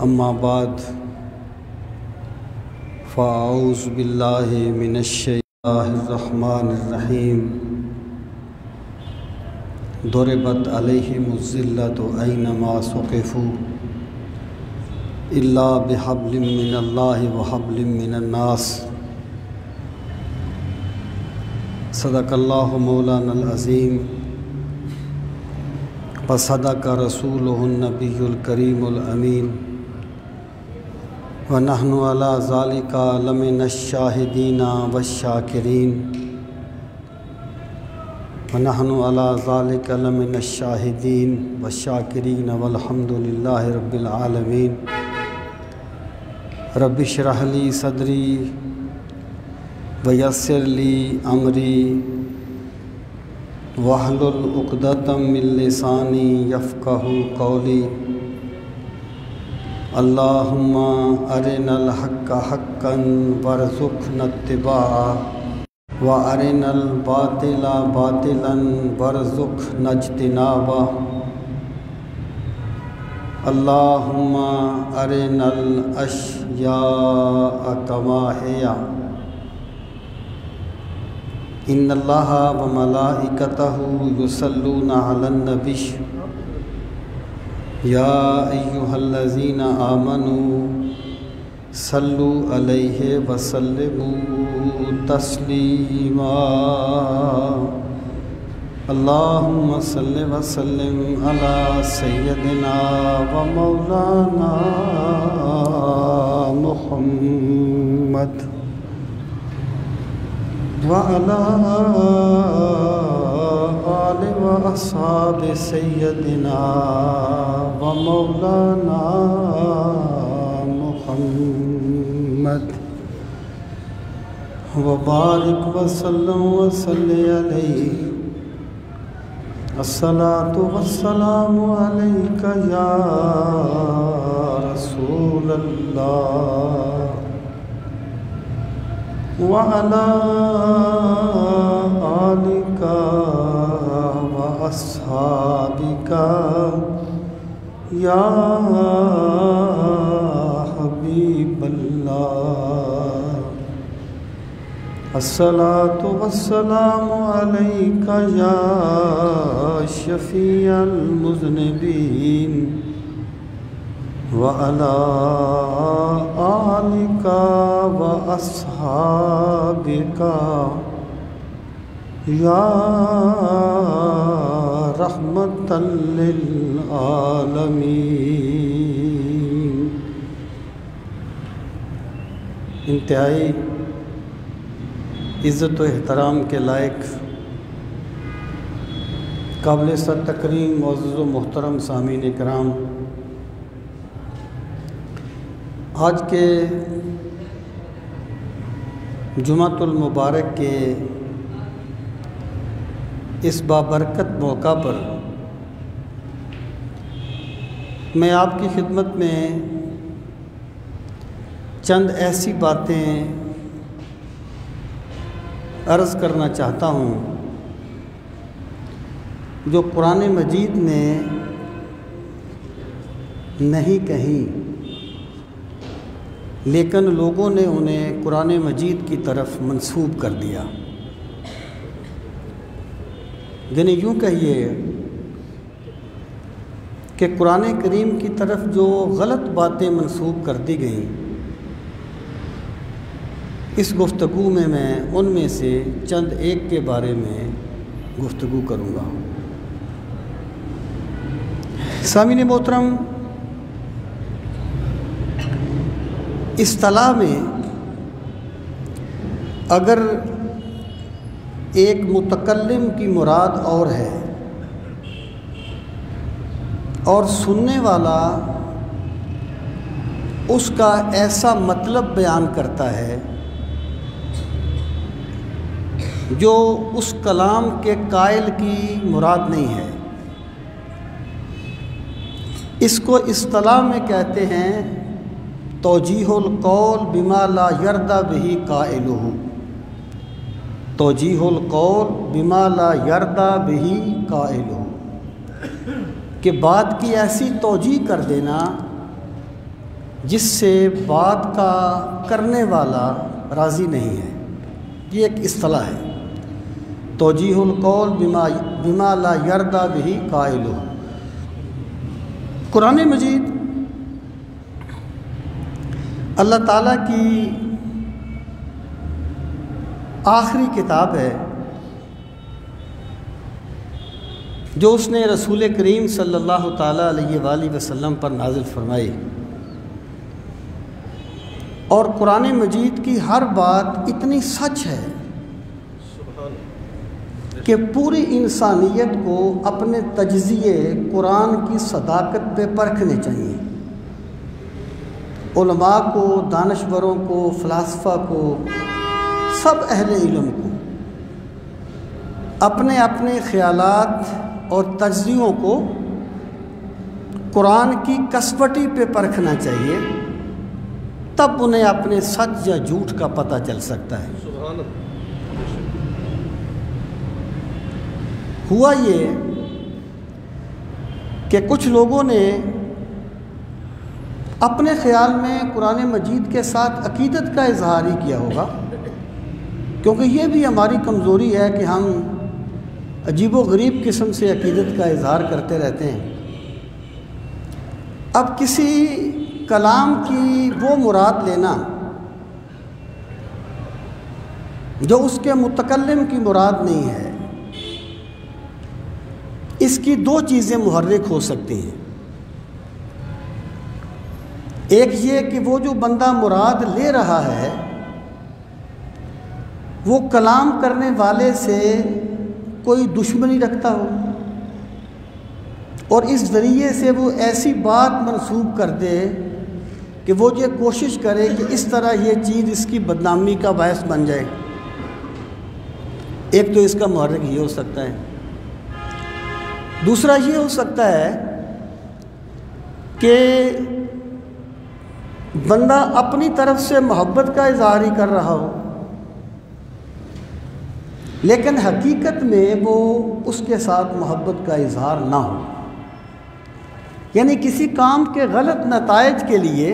اما بعد فاعوذ باللہ من الشیطان الرحمن الرحیم ضربت علیہم الذلۃ اینما ثقفوا الا بحبل من اللہ وحبل من الناس صدق اللہ مولانا العظیم وصدق رسولہ النبی الکریم الامین ونحن علی ذالک لمن الشاہدین والشاکرین ونحن علی ذالک لمن الشاہدین والشاکرین والحمد للہ رب العالمین رب اشرح لی صدری ویسر لی امری واحلل عقدۃ من لسانی یفقہوا قولی اللہم ارنا الحق حقا وارزقنا اتباعہ وارنا الباطل باطلا وارزقنا اجتنابہ اللہم ارنا الاشیاء کما ہی ان اللہ وملائکتہ یصلون علی النبی یا ایہا الذین آمنوا صلوا علیہ وسلموا تسلیما اللہم صل وسلم علی سیدنا و مولانا محمد وعلى آل وأصحاب سيدنا ومولانا محمد وبارك وسلم وصلي عليه الصلاة والسلام عليك يا رسول الله وعلى آلك وأصحابك يا حبيب الله الصلاة والسلام عليك يا شفيع المذنبين وعلى آلك وأصحابك يا رحمة للعالمين انتہائی عزت و احترام کے لائق قابل سر تکریم معزز و محترم سامعین کرام، آج کے جمعۃ المبارک کے اس بابرکت موقع پر میں آپ کی خدمت میں چند ایسی باتیں عرض کرنا چاہتا ہوں جو قرآن مجید میں نہیں کہیں، لیکن لوگوں نے انہیں قرآن مجید کی طرف منسوب کر دیا۔ یعنی یوں کہیے کہ قرآن کریم کی طرف جو غلط باتیں منسوب کر دی گئیں، اس گفتگو میں ان میں سے چند ایک کے بارے میں گفتگو کروں گا۔ سامعین محترم، اصطلاح میں اگر ایک متکلم کی مراد اور ہے اور سننے والا اس کا ایسا مطلب بیان کرتا ہے جو اس کلام کے قائل کی مراد نہیں ہے، اس کو اصطلاح میں کہتے ہیں توجیہ القول بما لا یرضی بہ قائلہ، توجیہ القول بما لا یرضی بہ قائلہ، کہ بات کی ایسی توجیہ کر دینا جس سے بات کا کرنے والا راضی نہیں ہے، یہ ایک اصطلاح ہے، توجیہ القول بما لا یرضی بہ قائلہ۔ قرآن مجید اللہ تعالیٰ کی آخری کتاب ہے جو اس نے رسول کریم صلی اللہ تعالیٰ علیہ وآلہ وسلم پر نازل فرمائی، اور قرآن مجید کی ہر بات اتنی سچ ہے کہ پوری انسانیت کو اپنے تجزیے قرآن کی صداقت پہ پرکھنے چاہیے، علماء کو، دانشوروں کو، فلاسفہ کو، سب اہل علم کو اپنے اپنے خیالات اور تجزیوں کو قرآن کی کسوٹی پہ پرکھنا چاہیے، تب انہیں اپنے سچ یا جھوٹ کا پتہ چل سکتا ہے۔ سبحان اللہ۔ ہوا یہ کہ کچھ لوگوں نے اپنے خیال میں قرآن مجید کے ساتھ عقیدت کا اظہار ہی کیا ہوگا، کیونکہ یہ بھی ہماری کمزوری ہے کہ ہم عجیب و غریب قسم سے عقیدت کا اظہار کرتے رہتے ہیں۔ اب کسی کلام کی وہ مراد لینا جو اس کے متکلم کی مراد نہیں ہے، اس کی دو چیزیں محرک ہو سکتی ہیں۔ ایک یہ کہ وہ جو بندہ مراد لے رہا ہے وہ کلام کرنے والے سے کوئی دشمنی رکھتا ہو، اور اس ذریعے سے وہ ایسی بات منسوب کر دے کہ وہ یہ کوشش کرے کہ اس طرح یہ چیز اس کی بدنامی کا باعث بن جائے۔ ایک تو اس کا محرک یہ ہو سکتا ہے۔ دوسرا یہ ہو سکتا ہے کہ بندہ اپنی طرف سے محبت کا اظہار ہی کر رہا ہو، لیکن حقیقت میں وہ اس کے ساتھ محبت کا اظہار نہ ہو، یعنی کسی کام کے غلط نتائج کے لیے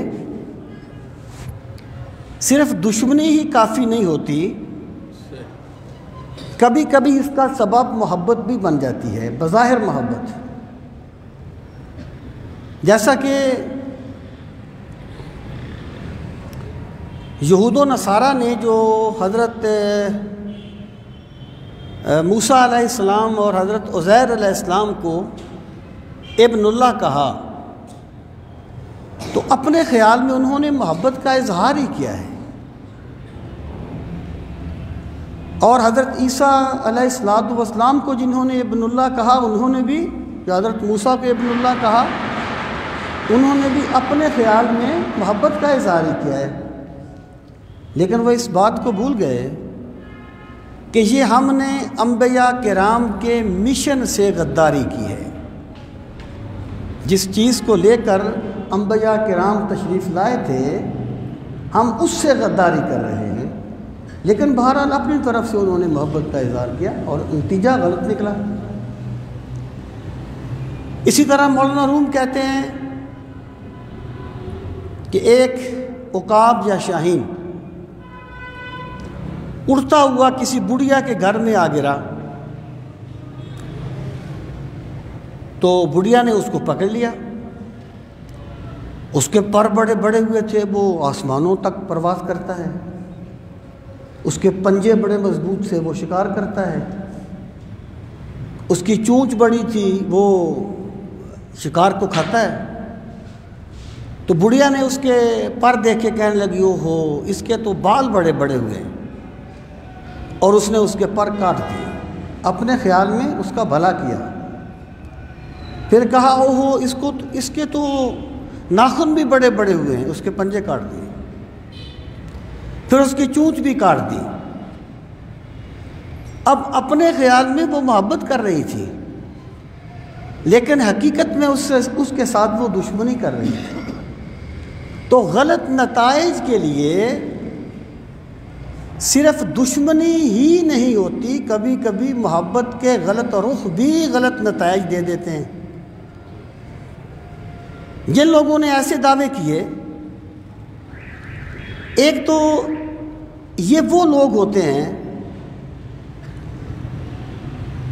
صرف دشمنی ہی کافی نہیں ہوتی، کبھی کبھی اس کا سبب محبت بھی بن جاتی ہے، بظاہر محبت۔ جیسا کہ یہود و نصارہ نے جو حضرت موسیٰ علیہ السلام اور حضرت عزیر علیہ السلام کو ابن اللہ کہا، تو اپنے خیال میں انہوں نے محبت کا اظہار ہی کیا ہے، اور حضرت عیسیٰ علیہ السلام کو جنہوں نے ابن اللہ کہا، انہوں نے بھی، جو حضرت موسیٰ کو ابن اللہ کہا، انہوں نے بھی اپنے خیال میں محبت کا اظہار ہی کیا ہے، لیکن وہ اس بات کو بھول گئے کہ یہ ہم نے انبیاء کرام کے مشن سے غداری کی ہے۔ جس چیز کو لے کر انبیاء کرام تشریف لائے تھے ہم اس سے غداری کر رہے ہیں، لیکن بہرحال اپنی طرف سے انہوں نے محبت کا اظہار کیا اور نتیجہ غلط نکلا۔ اسی طرح مولانا روم کہتے ہیں کہ ایک عقاب یا شاہین اڑتا ہوا کسی بڑھیا کے گھر میں آ گرا، تو بڑھیا نے اس کو پکڑ لیا، اس کے پر بڑے بڑے ہوئے تھے، وہ آسمانوں تک پرواز کرتا ہے، اس کے پنجے بڑے مضبوط سے، وہ شکار کرتا ہے، اس کی چونچ بڑی تھی، وہ شکار کو کھاتا ہے۔ تو بڑھیا نے اس کے پر دیکھے کہنے لگی، او ہو، اس کے تو بال بڑے بڑے ہوئے ہیں، اور اس نے اس کے پر کاٹ دیے، اپنے خیال میں اس کا بھلا کیا۔ پھر کہا، او ہو، اس کے تو ناخن بھی بڑے بڑے ہوئے ہیں، اس کے پنجے کاٹ دیے، پھر اس کی چونچ بھی کاٹ دی۔ اب اپنے خیال میں وہ محبت کر رہی تھی، لیکن حقیقت میں اس کے ساتھ وہ دشمنی کر رہی تھی۔ تو غلط نتائج کے لیے صرف دشمنی ہی نہیں ہوتی، کبھی کبھی محبت کے غلط رخ بھی غلط نتائج دے دیتے ہیں۔ جن لوگوں نے ایسے دعوے کیے ایک تو یہ وہ لوگ ہوتے ہیں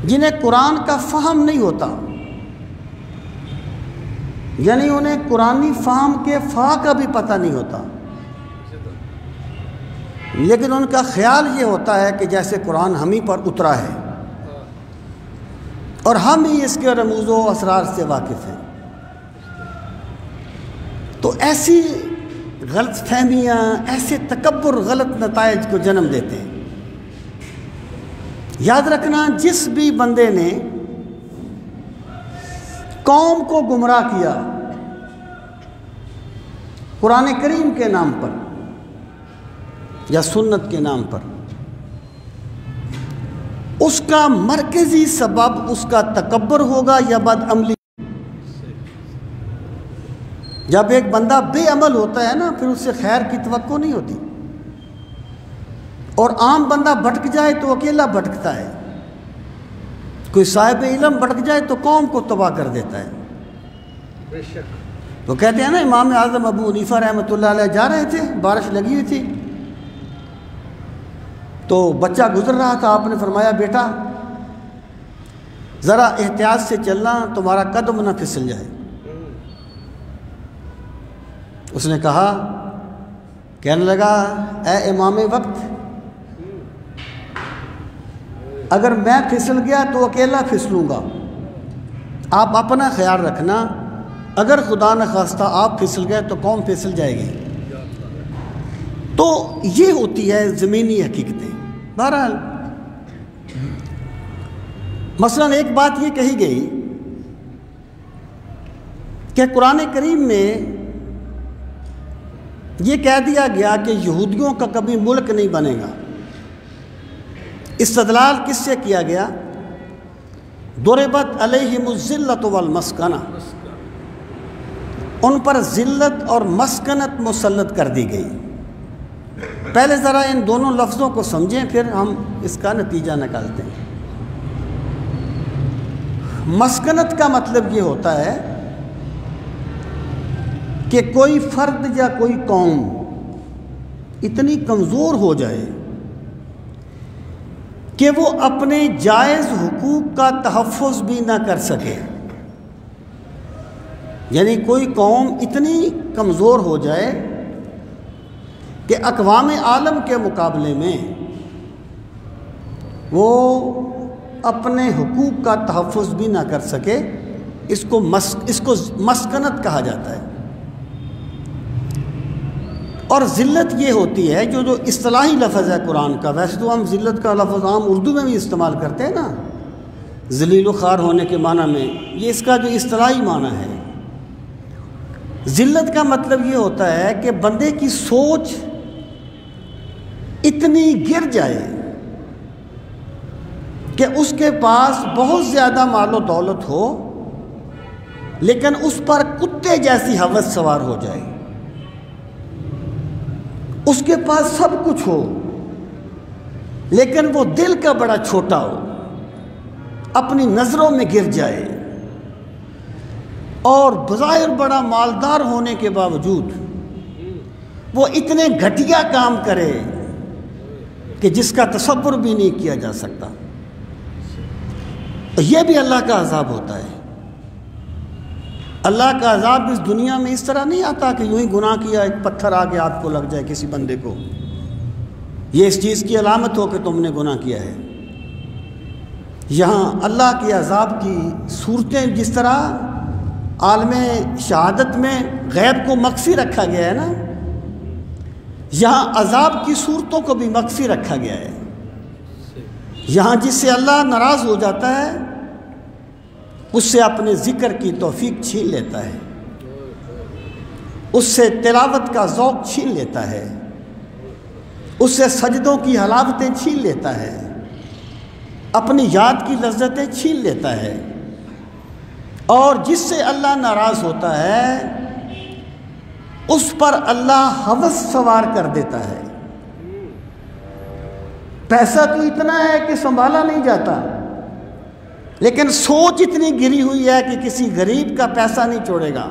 جنہیں قرآن کا فہم نہیں ہوتا، یعنی انہیں قرآنی فہم کے فا کا بھی پتہ نہیں ہوتا، لیکن ان کا خیال یہ ہوتا ہے کہ جیسے قرآن ہم ہی پر اترا ہے اور ہم ہی اس کے رموز و اسرار سے واقف ہیں۔ تو ایسی غلط فہمیاں، ایسے تکبر غلط نتائج کو جنم دیتے ہیں۔ یاد رکھنا، جس بھی بندے نے قوم کو گمراہ کیا قرآن کریم کے نام پر یا سنت کے نام پر، اس کا مرکزی سبب اس کا تکبر ہوگا یا بد عملی۔ جب ایک بندہ بے عمل ہوتا ہے نا، پھر اس سے خیر کی توقع نہیں ہوتی، اور عام بندہ بھٹک جائے تو اکیلا بھٹکتا ہے، کوئی صاحب علم بھٹک جائے تو قوم کو تباہ کر دیتا ہے۔ بے شک وہ کہتے ہیں نا، امام اعظم ابو حنیفہ رحمۃ اللہ علیہ جا رہے تھے، بارش لگی ہوئی تھی، تو بچہ گزر رہا تھا، آپ نے فرمایا بیٹا ذرا احتیاط سے چلنا، تمہارا قدم نہ پھسل جائے۔ اس نے کہا، کہنے لگا، اے امام وقت، اگر میں پھسل گیا تو اکیلا پھسلوں گا، آپ اپنا خیال رکھنا، اگر خدا نخواستہ آپ پھسل گئے تو قوم پھسل جائے گی۔ تو یہ ہوتی ہے زمینی حقیقتیں۔ بہرحال مثلا ایک بات یہ کہی گئی کہ قرآن کریم میں یہ کہہ دیا گیا کہ یہودیوں کا کبھی ملک نہیں بنے گا۔ استدلال کس سے کیا گیا؟ ضربت علیہم الذلۃ والمسکنہ، ان پر ذلت اور مسکنت مسلط کر دی گئی۔ پہلے ذرا ان دونوں لفظوں کو سمجھیں، پھر ہم اس کا نتیجہ نکالتے ہیں۔ مسکنت کا مطلب یہ ہوتا ہے کہ کوئی فرد یا کوئی قوم اتنی کمزور ہو جائے کہ وہ اپنے جائز حقوق کا تحفظ بھی نہ کر سکے، یعنی کوئی قوم اتنی کمزور ہو جائے کہ اقوام عالم کے مقابلے میں وہ اپنے حقوق کا تحفظ بھی نہ کر سکے، اس کو مسکنت کہا جاتا ہے۔ اور ذلت یہ ہوتی ہے جو اصطلاحی لفظ ہے قرآن کا، ویسے تو ہم ذلت کا لفظ عام اردو میں بھی استعمال کرتے ہیں نا، ذلیل و خوار ہونے کے معنی میں، یہ اس کا جو اصطلاحی معنی ہے۔ ذلت کا مطلب یہ ہوتا ہے کہ بندے کی سوچ اتنی گر جائے کہ اس کے پاس بہت زیادہ مال و دولت ہو، لیکن اس پر کتے جیسی ہوس سوار ہو جائے۔ اس کے پاس سب کچھ ہو لیکن وہ دل کا بڑا چھوٹا ہو، اپنی نظروں میں گر جائے، اور بظاہر بڑا مالدار ہونے کے باوجود وہ اتنے گھٹیا کام کرے کہ جس کا تصور بھی نہیں کیا جا سکتا۔ یہ بھی اللہ کا عذاب ہوتا ہے۔ اللہ کا عذاب اس دنیا میں اس طرح نہیں آتا کہ یوں ہی گناہ کیا ایک پتھر آگے آپ کو لگ جائے کسی بندے کو، یہ اس چیز کی علامت ہو کہ تم نے گناہ کیا ہے۔ یہاں اللہ کے عذاب کی صورتیں جس طرح عالم شہادت میں غیب کو مخفی رکھا گیا ہے نا، یہاں عذاب کی صورتوں کو بھی مخفی رکھا گیا ہے۔ یہاں جس سے اللہ ناراض ہو جاتا ہے اس سے اپنے ذکر کی توفیق چھین لیتا ہے، اس سے تلاوت کا ذوق چھین لیتا ہے، اس سے سجدوں کی حلاوتیں چھین لیتا ہے، اپنی یاد کی لذتیں چھین لیتا ہے، اور جس سے اللہ ناراض ہوتا ہے اس پر اللہ ہوس سوار کر دیتا ہے۔ پیسہ تو اتنا ہے کہ سنبھالا نہیں جاتا، لیکن سوچ اتنی گری ہوئی ہے کہ کسی غریب کا پیسہ نہیں چھوڑے گا،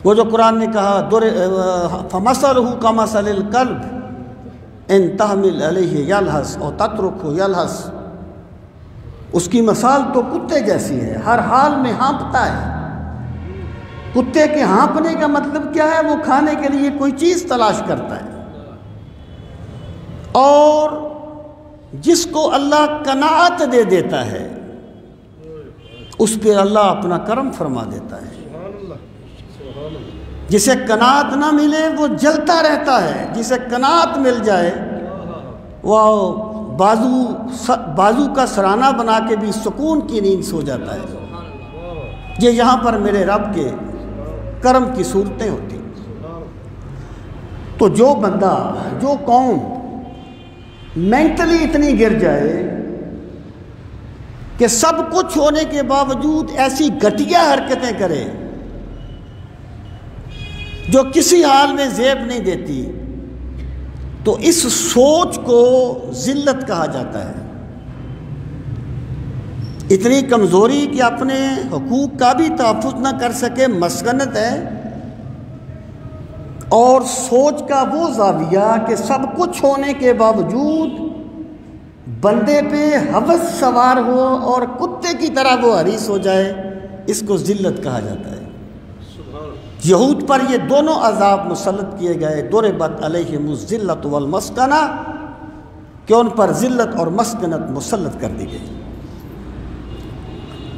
وہ جو قرآن نے کہا فَمَثَلُهُ كَمَثَلِ الْكَلْبِ إِن تَحْمِلْ عَلَيْهِ يَلْهَثْ أَوْ تَتْرُكْهُ يَلْهَثْ، اس کی مثال تو کتے جیسی ہے، ہر حال میں ہانپتا ہے۔ کتے کے ہانپنے کا مطلب کیا ہے؟ وہ کھانے کے لیے کوئی چیز تلاش کرتا ہے، اور جس کو اللہ قناعت دے دیتا ہے اس پہ اللہ اپنا کرم فرما دیتا ہے۔ جسے قناعت نہ ملے وہ جلتا رہتا ہے، جسے قناعت مل جائے وہ بازو کا سرانہ بنا کے بھی سکون کی نیند سو جاتا ہے۔ یہ یہاں پر میرے رب کے کرم کی صورتیں ہوتی۔ تو جو بندہ، جو قوم مینٹلی اتنی گر جائے کہ سب کچھ ہونے کے باوجود ایسی گھٹیا حرکتیں کرے جو کسی حال میں زیب نہیں دیتی، تو اس سوچ کو ذلت کہا جاتا ہے۔ اتنی کمزوری کہ اپنے حقوق کا بھی تحفظ نہ کر سکے مسکنت ہے، اور سوچ کا وہ زاویہ کہ سب کچھ ہونے کے باوجود بندے پہ ہوس سوار ہو اور کتے کی طرح وہ حریص ہو جائے، اس کو ذلت کہا جاتا ہے۔ یہود پر یہ دونوں عذاب مسلط کیے گئے، ضربت علیہم الذلۃ والمسکنہ، کہ ان پر ذلت اور مسکنت مسلط کر دی گئی۔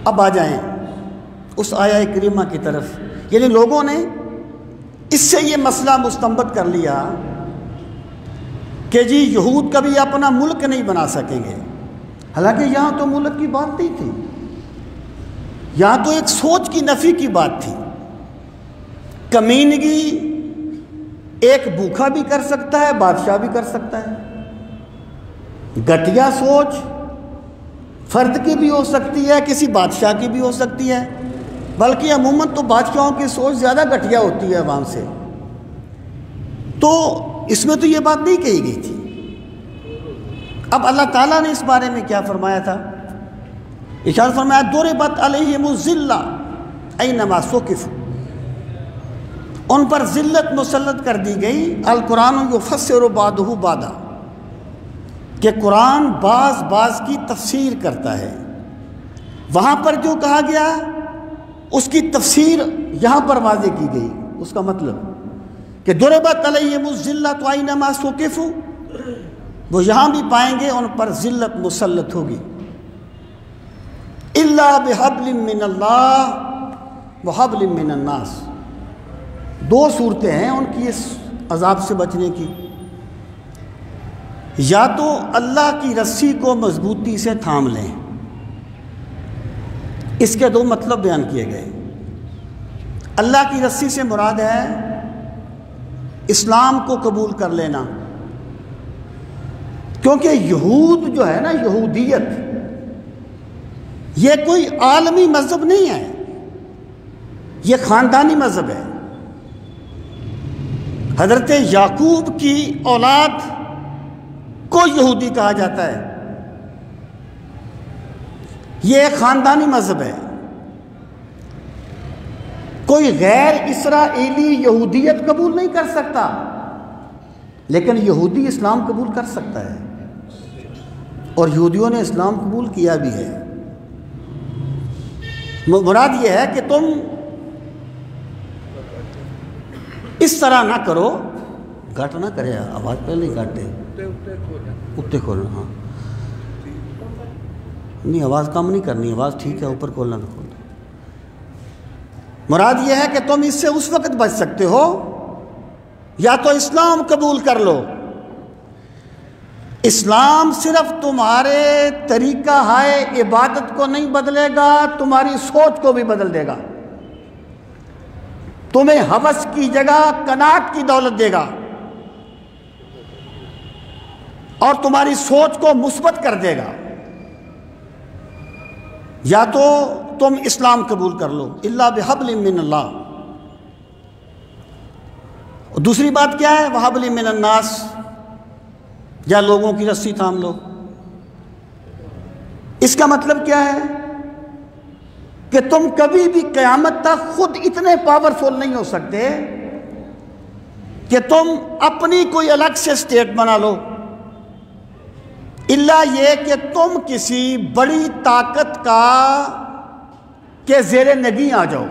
اب آ جائیں اس آیہ کریمہ کی طرف، یعنی لوگوں نے اس سے یہ مسئلہ مستنبط کر لیا کہ جی یہود کبھی اپنا ملک نہیں بنا سکیں گے، حالانکہ یہاں تو ملک کی بات نہیں تھی، یہاں تو ایک سوچ کی نفی کی بات تھی۔ کمینگی ایک بھوکھا بھی کر سکتا ہے، بادشاہ بھی کر سکتا ہے۔ گھٹیا سوچ فرد کی بھی ہو سکتی ہے، کسی بادشاہ کی بھی ہو سکتی ہے، بلکہ عموماً تو بادشاہوں کی سوچ زیادہ گھٹیا ہوتی ہے عوام سے۔ تو اس میں تو یہ بات نہیں کہی گئی تھی۔ اب اللہ تعالیٰ نے اس بارے میں کیا فرمایا تھا؟ ارشاد فرمایا ضربت علیہم الذلہ اینما ثقفوا، ان پر ذلت مسلط کر دی گئی۔ القرآن یفسر بعضہ بعضا، کہ قرآن بعض کی تفسیر کرتا ہے۔ وہاں پر جو کہا گیا اس کی تفسیر یہاں پر واضح کی گئی۔ اس کا مطلب کہ ضربت علیہم الذلۃ اینما ثقفوا، وہ یہاں بھی پائیں گے ان پر ذلت مسلط ہوگی۔ الا بحبل من اللہ وحبل من الناس، دو صورتیں ہیں ان کی اس عذاب سے بچنے کی۔ یا تو اللہ کی رسی کو مضبوطی سے تھام لیں، اس کے دو مطلب بیان کیے گئے۔ اللہ کی رسی سے مراد ہے اسلام کو قبول کر لینا، کیونکہ یہود جو ہے نا، یہودیت یہ کوئی عالمی مذہب نہیں ہے، یہ خاندانی مذہب ہے۔ حضرت یعقوب کی اولاد کو یہودی کہا جاتا ہے، یہ ایک خاندانی مذہب ہے۔ کوئی غیر اسرائیلی یہودیت قبول نہیں کر سکتا، لیکن یہودی اسلام قبول کر سکتا ہے، اور یہودیوں نے اسلام قبول کیا بھی ہے۔ مراد یہ ہے کہ تم اس طرح نہ کرو، گھٹ نہ کرے، آواز پہلے ہی گھٹے، اتے کھولنا، ہاں نہیں آواز کم نہیں کرنی، آواز ٹھیک ہے، اوپر کھولنا نہ کھولنا۔ مراد یہ ہے کہ تم اس سے اس وقت بچ سکتے ہو یا تو اسلام قبول کر لو۔ اسلام صرف تمہارے طریقہ ہائے عبادت کو نہیں بدلے گا، تمہاری سوچ کو بھی بدل دے گا، تمہیں ہوس کی جگہ قناعت کی دولت دے گا، اور تمہاری سوچ کو مثبت کر دے گا۔ یا تو تم اسلام قبول کر لو، الا بحبل من اللہ، اور دوسری بات کیا ہے؟ وحبل من الناس، یا لوگوں کی رسی تھام لو۔ اس کا مطلب کیا ہے کہ تم کبھی بھی قیامت تک خود اتنے پاورفل نہیں ہو سکتے کہ تم اپنی کوئی الگ سے اسٹیٹ بنا لو، الا یہ کہ تم کسی بڑی طاقت کے زیر نگیں آ جاؤ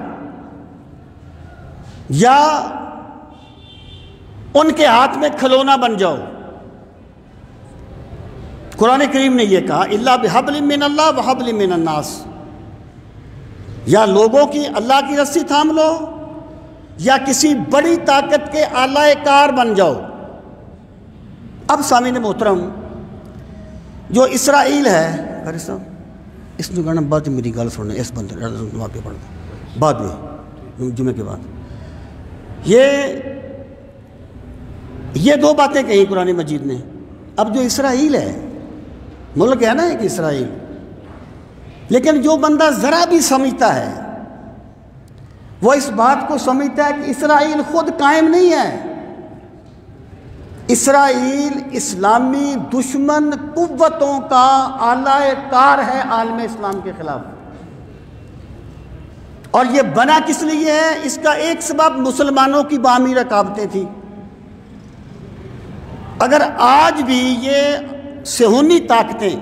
یا ان کے ہاتھ میں کھلونا بن جاؤ۔ قرآن کریم نے یہ کہا الا بحبل من اللہ وحبل من الناس، یا لوگوں کی اللہ کی رسی تھام لو یا کسی بڑی طاقت کے آلہ کار بن جاؤ۔ اب سامعین محترم، جو اسرائیل ہے، قاری صاحب اس نے کہنا بعد میری گل سننے، اس بندے واقعہ پڑھ دیں بعد میں جمعے کے بعد۔ یہ دو باتیں کہیں قرآن مجید نے۔ اب جو اسرائیل ہے، ملک ہے نا ایک اسرائیل، لیکن جو بندہ ذرا بھی سمجھتا ہے وہ اس بات کو سمجھتا ہے کہ اسرائیل خود قائم نہیں ہے۔ اسرائیل اسلامی دشمن قوتوں کا آلہ کار ہے عالم اسلام کے خلاف، اور یہ بنا کس لیے ہے؟ اس کا ایک سبب مسلمانوں کی باہمی رکاوٹیں تھیں۔ اگر آج بھی یہ صہیونی طاقتیں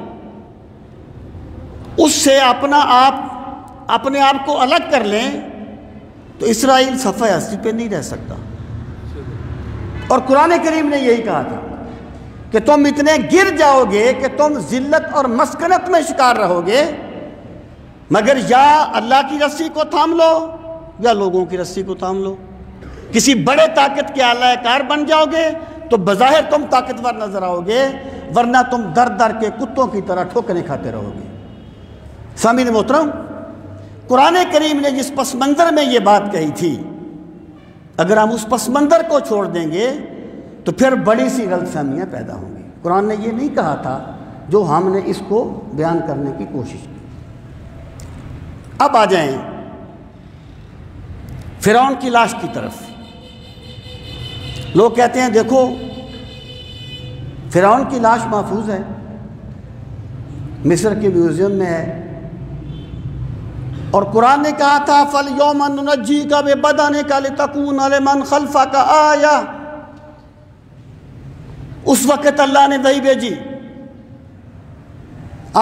اس سے اپنے آپ کو الگ کر لیں تو اسرائیل صفحہ ہستی پہ نہیں رہ سکتا۔ اور قرآن کریم نے یہی کہا تھا کہ تم اتنے گر جاؤ گے کہ تم ذلت اور مسکنت میں شکار رہو گے، مگر یا اللہ کی رسی کو تھام لو یا لوگوں کی رسی کو تھام لو۔ کسی بڑے طاقت کے آلہ کار بن جاؤ گے تو بظاہر تم طاقتور نظر آؤ گے، ورنہ تم در در کے کتوں کی طرح ٹھوکریں کھاتے رہو گے۔ سامعین محترم، قرآن کریم نے جس پس منظر میں یہ بات کہی تھی، اگر ہم اس پس منظر کو چھوڑ دیں گے تو پھر بڑی سی غلط فہمیاں پیدا ہوں گی۔ قرآن نے یہ نہیں کہا تھا جو ہم نے اس کو بیان کرنے کی کوشش کی۔ اب آ جائیں فرعون کی لاش کی طرف۔ لوگ کہتے ہیں دیکھو فرعون کی لاش محفوظ ہے، مصر کے میوزیم میں ہے، اور قرآن نے کہا تھا فَالْيَوْمَ نُنَجِّيكَ بِبَدَنِكَ لِتَكُونَ لِمَنْ خَلْفَكَ آیَةً۔ اس وقت اللہ نے وحی بھیجی،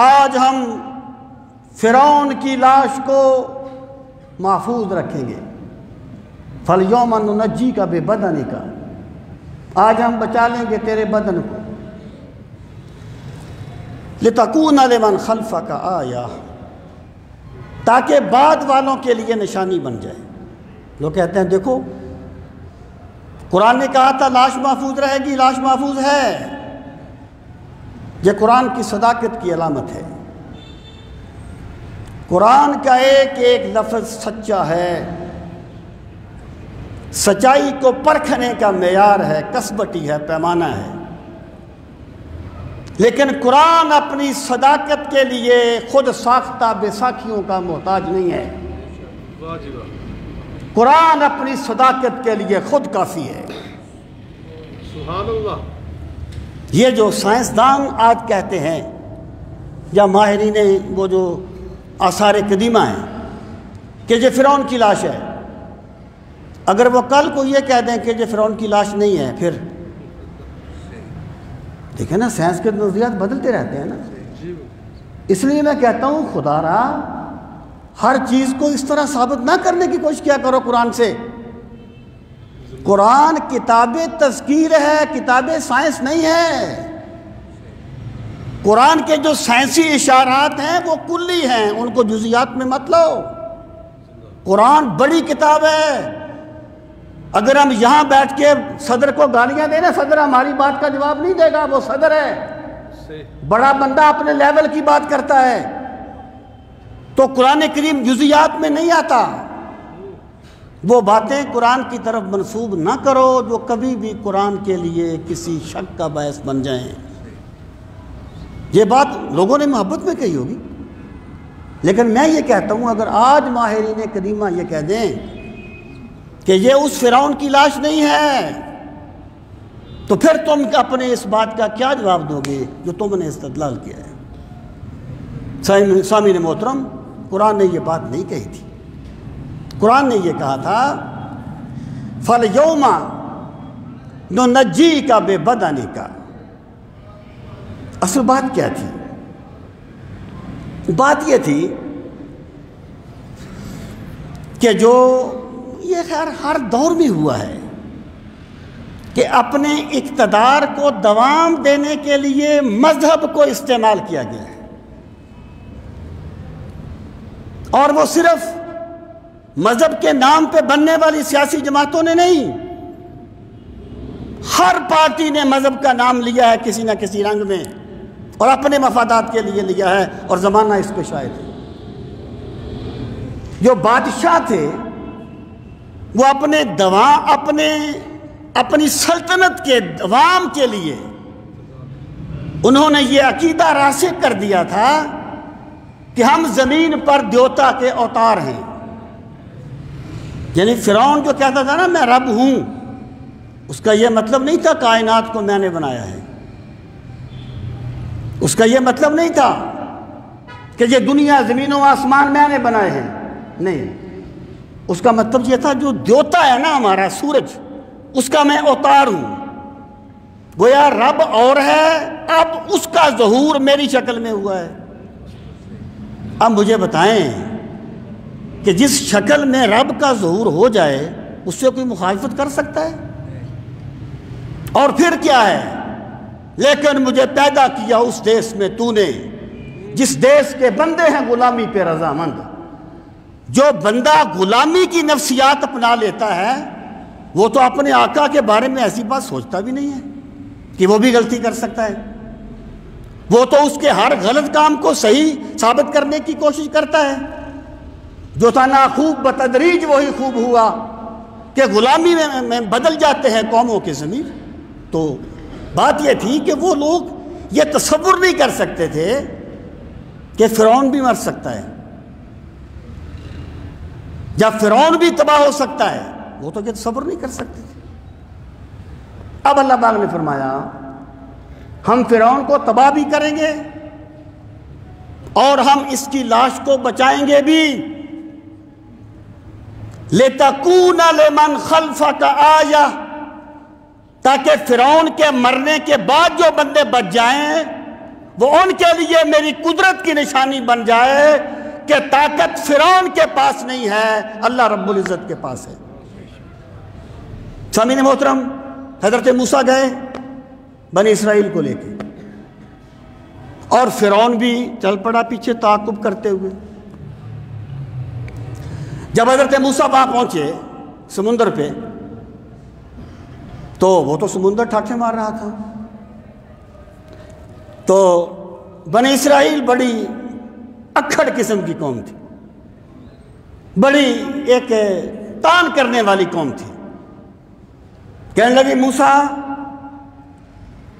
آج ہم فرعون کی لاش کو محفوظ رکھیں گے۔ فَالْيَوْمَ نُنَجِّيكَ بِبَدَنِكَ، آج ہم بچا لیں گے تیرے بدن کو، لِتَكُونَ لِمَنْ خَلْفَكَ آیَةً، تاکہ بعد والوں کے لیے نشانی بن جائے۔ لوگ کہتے ہیں دیکھو قرآن نے کہا تھا لاش محفوظ رہے گی، لاش محفوظ ہے۔ یہ قرآن کی صداقت کی علامت ہے۔ قرآن کا ایک ایک لفظ سچا ہے، سچائی کو پرکھنے کا معیار ہے، کسبٹی ہے، پیمانہ ہے۔ لیکن قرآن اپنی صداقت کے لیے خود ساختہ بیساکھیوں کا محتاج نہیں ہے۔ قرآن اپنی صداقت کے لیے خود کافی ہے۔ سبحان اللہ۔ یہ جو سائنسدان آج کہتے ہیں یا ماہرین وہ جو آثار قدیمہ ہیں کہ یہ فرعون کی لاش ہے، اگر وہ کل کو یہ کہہ دیں کہ یہ فرعون کی لاش نہیں ہے، پھر دیکھیں نا سائنس کے نظریات بدلتے رہتے ہیں نا۔ اس لیے میں کہتا ہوں خدا را ہر چیز کو اس طرح ثابت نہ کرنے کی کوشش کیا کرو قرآن سے۔ قرآن کتاب تذکیر ہے، کتاب سائنس نہیں ہے۔ قرآن کے جو سائنسی اشارات ہیں وہ کلی ہیں، ان کو جزیات میں مت لو۔ قرآن بڑی کتاب ہے۔ اگر ہم یہاں بیٹھ کے صدر کو گالیاں دیں نا، صدر ہماری بات کا جواب نہیں دے گا، وہ صدر ہے، بڑا بندہ اپنے لیول کی بات کرتا ہے۔ تو قرآن کریم جزیات میں نہیں آتا۔ وہ باتیں قرآن کی طرف منسوب نہ کرو جو کبھی بھی قرآن کے لیے کسی شک کا باعث بن جائیں۔ یہ بات لوگوں نے محبت میں کہی ہوگی، لیکن میں یہ کہتا ہوں اگر آج ماہرین قدیمہ یہ کہہ دیں کہ یہ اس فرعون کی لاش نہیں ہے، تو پھر تم اپنے اس بات کا کیا جواب دو گے جو تم نے استدلال کیا ہے؟ سامعین محترم، قرآن نے یہ بات نہیں کہی تھی۔ قرآن نے یہ کہا تھا فَالْيَوْمَ نُنَجِّيكَ بِبَدَنِكَ۔ اصل بات کیا تھی؟ بات یہ تھی کہ جو یہ خیر ہر دور میں ہوا ہے کہ اپنے اقتدار کو دوام دینے کے لیے مذہب کو استعمال کیا گیا ہے، اور وہ صرف مذہب کے نام پہ بننے والی سیاسی جماعتوں نے نہیں، ہر پارٹی نے مذہب کا نام لیا ہے کسی نہ کسی رنگ میں اور اپنے مفادات کے لیے لیا ہے، اور زمانہ اس پہ شاہد ہے۔ جو بادشاہ تھے وہ اپنی سلطنت کے دوام کے لیے انہوں نے یہ عقیدہ راسخ کر دیا تھا کہ ہم زمین پر دیوتا کے اوتار ہیں۔ یعنی فرعون جو کہتا تھا نا میں رب ہوں، اس کا یہ مطلب نہیں تھا کائنات کو میں نے بنایا ہے، اس کا یہ مطلب نہیں تھا کہ یہ دنیا زمین و آسمان میں نے بنائے ہیں، نہیں، اس کا مطلب یہ تھا جو دیوتا ہے نا ہمارا سورج، اس کا میں اوتار ہوں، گویا رب اور ہے، اب اس کا ظہور میری شکل میں ہوا ہے۔ اب مجھے بتائیں کہ جس شکل میں رب کا ظہور ہو جائے اس سے کوئی مخالفت کر سکتا ہے؟ اور پھر کیا ہے؟ لیکن مجھے پیدا کیا اس دیس میں تو نے جس دیس کے بندے ہیں غلامی پہ رضامند۔ جو بندہ غلامی کی نفسیات اپنا لیتا ہے وہ تو اپنے آقا کے بارے میں ایسی بات سوچتا بھی نہیں ہے کہ وہ بھی غلطی کر سکتا ہے، وہ تو اس کے ہر غلط کام کو صحیح ثابت کرنے کی کوشش کرتا ہے۔ جو تھا ناخوب بتدریج وہی خوب ہوا کہ غلامی میں بدل جاتے ہیں قوموں کے ضمیر۔ تو بات یہ تھی کہ وہ لوگ یہ تصور نہیں کر سکتے تھے کہ فرعون بھی مر سکتا ہے یا فرعون بھی تباہ ہو سکتا ہے، وہ تو یہ تصور نہیں کر سکتے تھے۔ اب اللہ پاک نے فرمایا ہم فرعون کو تباہ بھی کریں گے اور ہم اس کی لاش کو بچائیں گے بھی، لِتَكُونَ لِمَنْ خَلْفَكَ آیَةٌ، تاکہ فرعون کے مرنے کے بعد جو بندے بچ جائیں وہ ان کے لیے میری قدرت کی نشانی بن جائے کہ طاقت فرعون کے پاس نہیں ہے، اللہ رب العزت کے پاس ہے۔ سامعین محترم، حضرت موسیٰ گئے بنی اسرائیل کو لے کے، اور فرعون بھی چل پڑا پیچھے تعاقب کرتے ہوئے۔ جب حضرت موسیٰ وہاں پہنچے سمندر پہ تو وہ تو سمندر ٹھاٹھے مار رہا تھا، تو بنی اسرائیل بڑی اکھڑ قسم کی قوم تھی، بڑی ایک تان کرنے والی قوم تھی۔ کہنے لگی موسیٰ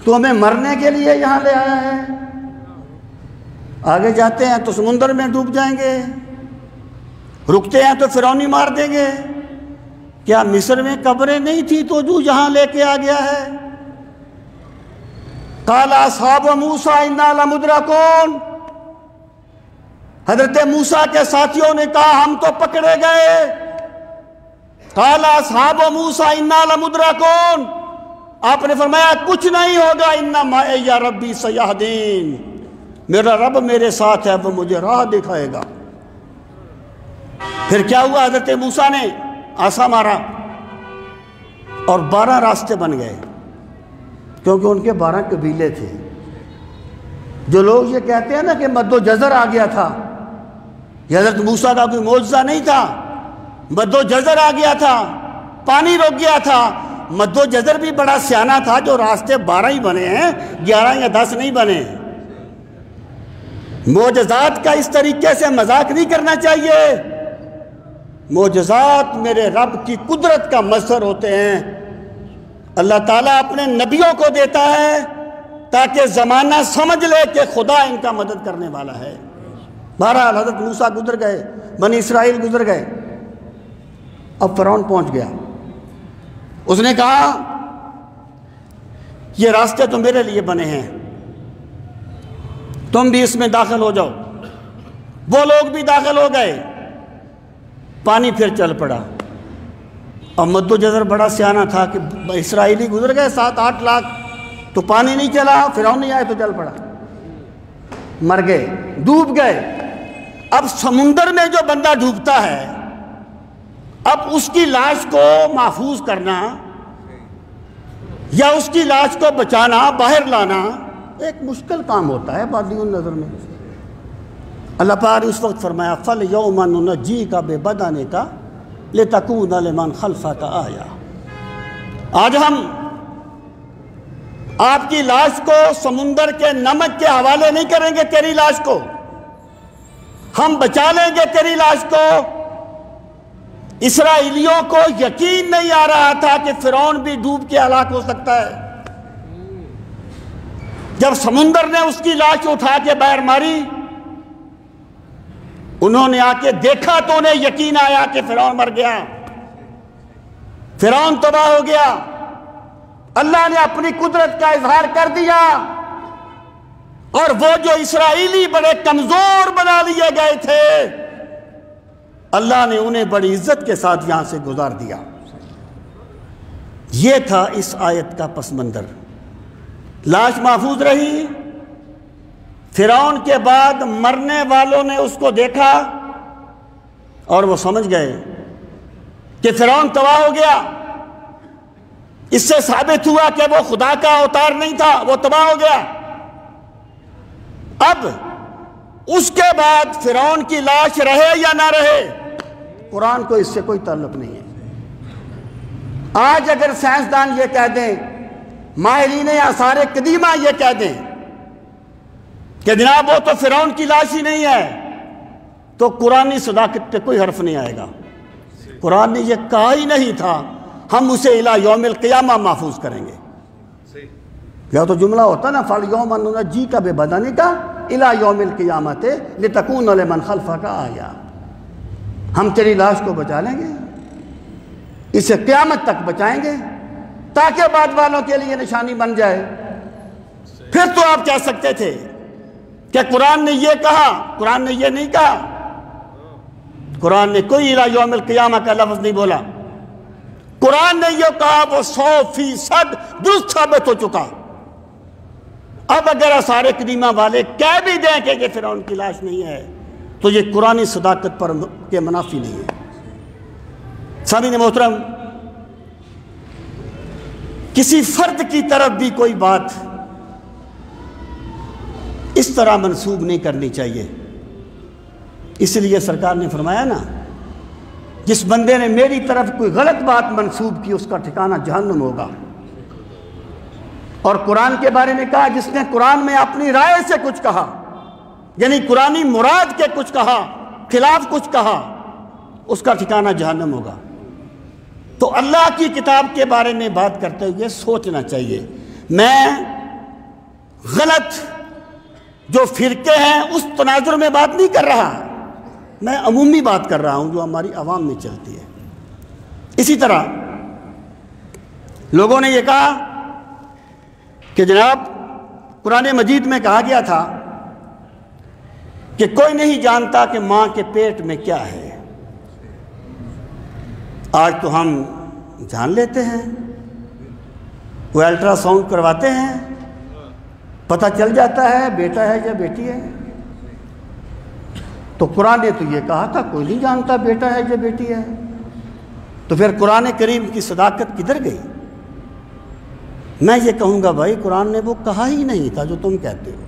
تو ہمیں مرنے کے لیے یہاں لے آیا ہے، آگے جاتے ہیں تو سمندر میں ڈوب جائیں گے، رکتے ہیں تو فرعونی مار دیں گے، کیا مصر میں قبریں نہیں تھی تو جو یہاں لے کے آ گیا ہے؟ قال اصحاب موسیٰ انا لمدرکون، حضرت موسیٰ کے ساتھیوں نے کہا ہم تو پکڑے گئے۔ قال اصحاب موسیٰ انا لمدرکون، آپ نے فرمایا کچھ نہیں ہوگا، انا معی ربی سیہدین، میرا رب میرے ساتھ ہے، وہ مجھے راہ دکھائے گا۔ پھر کیا ہوا؟ حضرت موسیٰ نے عصا مارا اور 12 راستے بن گئے، کیونکہ ان کے 12 قبیلے تھے۔ جو لوگ یہ کہتے ہیں نا کہ مد و جزر آ گیا تھا، یہ حضرت موسیٰ کا کوئی معجزہ نہیں تھا، مد و جزر آ گیا تھا، پانی رک گیا تھا۔ مد و جزر بھی بڑا سیانہ تھا، جو راستے 12 ہی بنے ہیں، 11 یا 10 نہیں بنے۔ معجزات کا اس طریقے سے مذاق نہیں کرنا چاہیے۔ معجزات میرے رب کی قدرت کا مظہر ہوتے ہیں، اللہ تعالیٰ اپنے نبیوں کو دیتا ہے تاکہ زمانہ سمجھ لے کہ خدا ان کا مدد کرنے والا ہے۔ بہرحال حضرت موسیٰ گزر گئے، بنی اسرائیل گزر گئے، اب فرعون پہنچ گیا۔ اس نے کہا یہ راستے تو میرے لیے بنے ہیں، تم بھی اس میں داخل ہو جاؤ۔ وہ لوگ بھی داخل ہو گئے، پانی پھر چل پڑا۔ اور مدوجزر بڑا سیانہ تھا کہ اسرائیلی گزر گئے 7-8 لاکھ، تو پانی نہیں چلا، فرعون نہیں آئے تو چل پڑا، مر گئے، ڈوب گئے۔ اب سمندر میں جو بندہ ڈوبتا ہے، اب اس کی لاش کو محفوظ کرنا یا اس کی لاش کو بچانا، باہر لانا ایک مشکل کام ہوتا ہے بادی النظر میں۔ اللہ پاک نے اس وقت فرمایا فَالْيَوْمَ نُنَجِّيكَ بِبَدَنِكَ لِتَكُونَ لِمَنْ خَلْفَكَ آیَةً، آج ہم آپ کی لاش کو سمندر کے نمک کے حوالے نہیں کریں گے، تیری لاش کو ہم بچا لیں گے، تیری لاش کو۔ اسرائیلیوں کو یقین نہیں آ رہا تھا کہ فرعون بھی ڈوب کے ہلاک ہو سکتا ہے۔ جب سمندر نے اس کی لاش اٹھا کے باہر ماری، انہوں نے آ کے دیکھا تو انہیں یقین آیا کہ فرعون مر گیا، فرعون تباہ ہو گیا۔ اللہ نے اپنی قدرت کا اظہار کر دیا، اور وہ جو اسرائیلی بڑے کمزور بنا لیے گئے تھے، اللہ نے انہیں بڑی عزت کے ساتھ یہاں سے گزار دیا۔ یہ تھا اس آیت کا پس منظر۔ لاش محفوظ رہی، فرعون کے بعد مرنے والوں نے اس کو دیکھا اور وہ سمجھ گئے کہ فرعون تباہ ہو گیا۔ اس سے ثابت ہوا کہ وہ خدا کا اوتار نہیں تھا، وہ تباہ ہو گیا۔ اب اس کے بعد فرعون کی لاش رہے یا نہ رہے، قرآن کو اس سے کوئی تعلق نہیں ہے۔ آج اگر سائنسدان یہ کہہ دیں، ماہرین آثار قدیمہ یہ کہہ دیں کہ جناب وہ تو فرعون کی لاش ہی نہیں ہے، تو قرآنی صداقت پہ کوئی حرف نہیں آئے گا۔ قرآن نے یہ کہا ہی نہیں تھا ہم اسے الی یوم القیامہ محفوظ کریں گے۔ یا تو جملہ ہوتا نا فَالْيَوْمَ نُنَجِّيكَ بِبَدَنِكَ الی یوم القیامۃ لِتَكُونَ لِمَنْ خَلْفَكَ آیَةً، ہم تیری لاش کو بچا لیں گے، اسے قیامت تک بچائیں گے تاکہ بعد والوں کے لیے نشانی بن جائے۔ پھر تو آپ کہہ سکتے تھے کہ قرآن نے یہ کہا، قرآن نے یہ نہیں کہا۔ قرآن نے کوئی الی یوم القیامہ کا لفظ نہیں بولا۔ قرآن نے یہ کہا، وہ 100% درست ثابت ہو چکا۔ اب اگر آثار قدیمہ والے کہہ بھی دیں کہ یہ فرعون کی لاش نہیں ہے، تو یہ قرآنی صداقت پر کے منافی نہیں ہے۔ سامعین محترم، کسی فرد کی طرف بھی کوئی بات اس طرح منسوب نہیں کرنی چاہیے۔ اس لیے سرکار نے فرمایا نا، جس بندے نے میری طرف کوئی غلط بات منسوب کی اس کا ٹھکانہ جہنم ہوگا۔ اور قرآن کے بارے میں کہا، جس نے قرآن میں اپنی رائے سے کچھ کہا، یعنی قرآنی مراد کے کچھ کہا، خلاف کچھ کہا، اس کا ٹھکانہ جہنم ہوگا۔ تو اللہ کی کتاب کے بارے میں بات کرتے ہوئے سوچنا چاہیے۔ میں غلط جو فرقے ہیں اس تناظر میں بات نہیں کر رہا، میں عمومی بات کر رہا ہوں جو ہماری عوام میں چلتی ہے۔ اسی طرح لوگوں نے یہ کہا کہ جناب قرآن مجید میں کہا گیا تھا کہ کوئی نہیں جانتا کہ ماں کے پیٹ میں کیا ہے۔ آج تو ہم جان لیتے ہیں، وہ الٹرا ساؤنڈ کرواتے ہیں، پتہ چل جاتا ہے بیٹا ہے یا بیٹی ہے۔ تو قرآن نے تو یہ کہا تھا کوئی نہیں جانتا بیٹا ہے یا بیٹی ہے، تو پھر قرآن کریم کی صداقت کدھر گئی؟ میں یہ کہوں گا بھائی قرآن نے وہ کہا ہی نہیں تھا جو تم کہتے ہو۔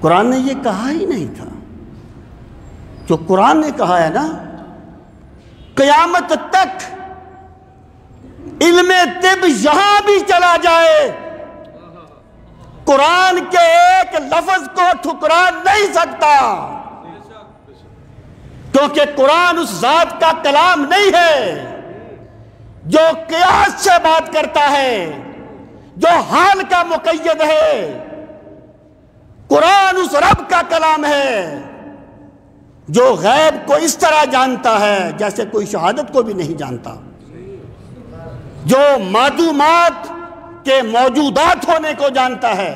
قرآن نے یہ کہا ہی نہیں تھا۔ جو قرآن نے کہا ہے نا، قیامت تک علم طب یہاں بھی چلا جائے، قرآن کے ایک لفظ کو ٹھکرا نہیں سکتا، کیونکہ قرآن اس ذات کا کلام نہیں ہے جو قیاس سے بات کرتا ہے، جو حال کا مقید ہے۔ قرآن اس رب کا کلام ہے جو غیب کو اس طرح جانتا ہے جیسے کوئی شہادت کو بھی نہیں جانتا، جو معدومات کے موجودات ہونے کو جانتا ہے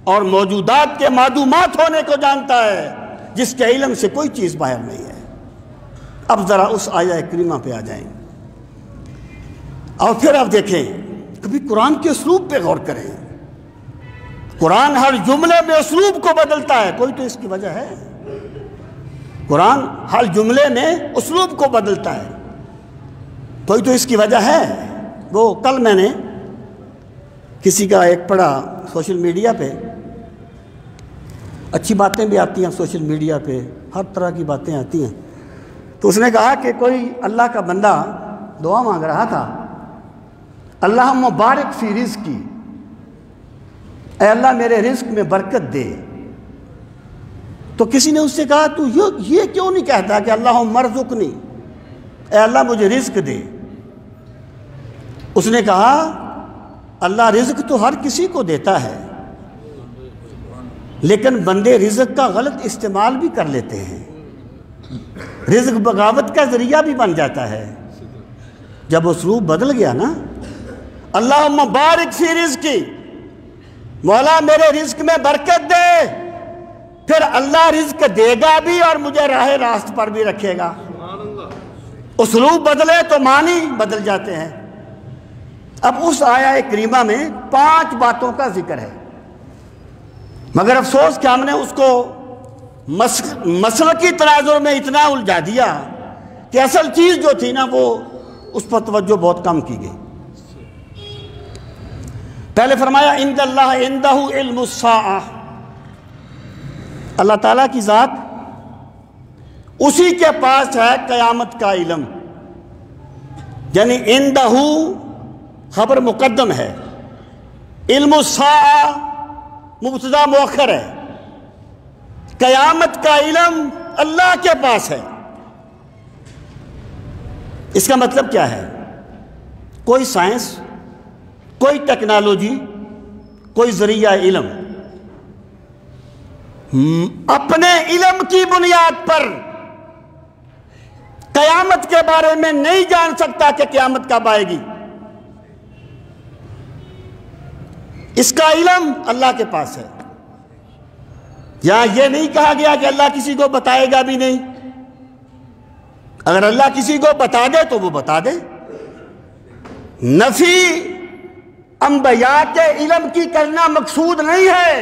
اور موجودات کے معدومات ہونے کو جانتا ہے، جس کے علم سے کوئی چیز باہر نہیں ہے۔ اب ذرا اس آیہ کریمہ پہ آ جائیں اور پھر آپ دیکھیں، کبھی قرآن کے اسلوب پہ غور کریں۔ قرآن ہر جملے میں اسلوب کو بدلتا ہے، کوئی تو اس کی وجہ ہے۔ قرآن ہر جملے میں اسلوب کو بدلتا ہے، کوئی تو اس کی وجہ ہے۔ وہ کل میں نے کسی کا ایک پڑھا سوشل میڈیا پہ، اچھی باتیں بھی آتی ہیں سوشل میڈیا پہ، ہر طرح کی باتیں آتی ہیں، تو اس نے کہا کہ کوئی اللہ کا بندہ دعا مانگ رہا تھا، اللہم بارک فی رزقی، اے اللہ میرے رزق میں برکت دے۔ تو کسی نے اس سے کہا تو یہ کیوں نہیں کہتا کہ اللہم ارزقنی، اے اللہ مجھے رزق دے؟ اس نے کہا اللہ رزق تو ہر کسی کو دیتا ہے، لیکن بندے رزق کا غلط استعمال بھی کر لیتے ہیں، رزق بغاوت کا ذریعہ بھی بن جاتا ہے۔ جب اسلوب بدل گیا نا، اللہم بارک فی رزقی، مولا میرے رزق میں برکت دے، پھر اللہ رزق دے گا بھی اور مجھے راہ راست پر بھی رکھے گا۔ اسلوب بدلے تو معنی بدل جاتے ہیں۔ اب اس آیہ کریمہ میں 5 باتوں کا ذکر ہے، مگر افسوس کہ ہم نے اس کو مسلکی تناظر میں اتنا الجھا دیا کہ اصل چیز جو تھی نا وہ اس پر توجہ بہت کم کی گئی۔ پہلے فرمایا عند اللہ عندہ علم الساعہ، اللہ تعالیٰ کی ذات اسی کے پاس ہے قیامت کا علم، یعنی عندہ خبر مقدم ہے، علم الساعہ مبتدا مؤخر ہے، قیامت کا علم اللہ کے پاس ہے۔ اس کا مطلب کیا ہے؟ کوئی سائنس، کوئی ٹیکنالوجی، کوئی ذریعہ علم اپنے علم کی بنیاد پر قیامت کے بارے میں نہیں جان سکتا کہ قیامت کب آئے گی۔ اس کا علم اللہ کے پاس ہے۔ یہاں یہ نہیں کہا گیا کہ اللہ کسی کو بتائے گا بھی نہیں، اگر اللہ کسی کو بتا دے تو وہ بتا دے۔ نفی انبیاء کے علم کی کرنا مقصود نہیں ہے،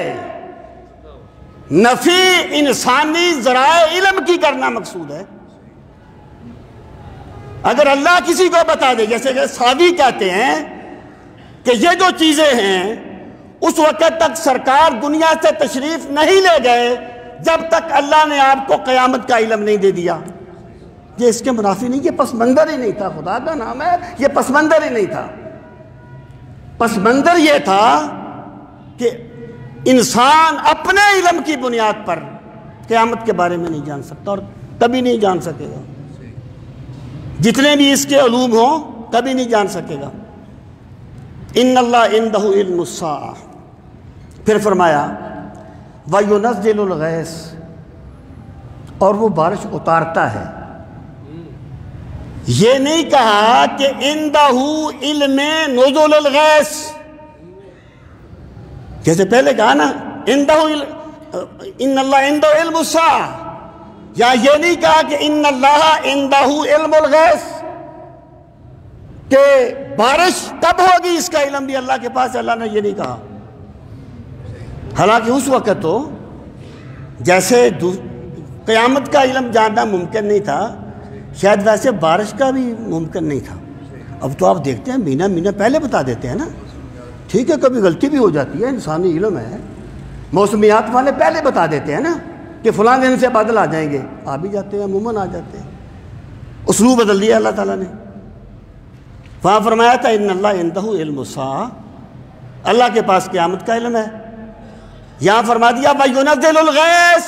نفی انسانی ذرائع علم کی کرنا مقصود ہے۔ اگر اللہ کسی کو بتا دے، جیسے کہ صحابی کہتے ہیں کہ یہ جو چیزیں ہیں اس وقت تک سرکار دنیا سے تشریف نہیں لے گئے جب تک اللہ نے آپ کو قیامت کا علم نہیں دے دیا۔ یہ اس کے منافی نہیں، یہ پس منظر ہی نہیں تھا، خدا کا نام ہے، یہ پس منظر ہی نہیں تھا۔ پس منظر یہ تھا کہ انسان اپنے علم کی بنیاد پر قیامت کے بارے میں نہیں جان سکتا اور کبھی نہیں جان سکے گا، جتنے بھی اس کے علوم ہوں کبھی نہیں جان سکے گا۔ ان اللہ عندہ علم الساعہ، پھر فرمایا وَيُنَزِّلُ الْغَيْثَ، اور وہ بارش اتارتا ہے۔ یہ نہیں کہا کہ عندہ علم نزول الغیث، جیسے پہلے کہا نا عندہ ان اللہ عندہ علم الساعہ، یا یہ نہیں کہا کہ ان اللہ عندہ علم الغیث، کہ بارش کب ہوگی اس کا علم بھی اللہ کے پاس ہے۔ اللہ نے یہ نہیں کہا، حالانکہ اس وقت تو جیسے قیامت کا علم جاننا ممکن نہیں تھا، شاید ویسے بارش کا بھی ممکن نہیں تھا۔ اب تو آپ دیکھتے ہیں مہینہ پہلے بتا دیتے ہیں نا، ٹھیک ہے کبھی غلطی بھی ہو جاتی ہے، انسانی علم ہے، موسمیات والے پہلے بتا دیتے ہیں نا کہ فلاں دن سے بادل آ جائیں گے، آ بھی جاتے ہیں، عموماً آ جاتے ہیں۔ اسلوب بدل دیا اللہ تعالیٰ نے۔ وہاں فرمایا تھا ان اللہ عندہ علم الساعہ، اللہ کے پاس قیامت کا علم ہے۔ یہاں فرما دیا وَيُنَزِّلُ الْغَيْثَ،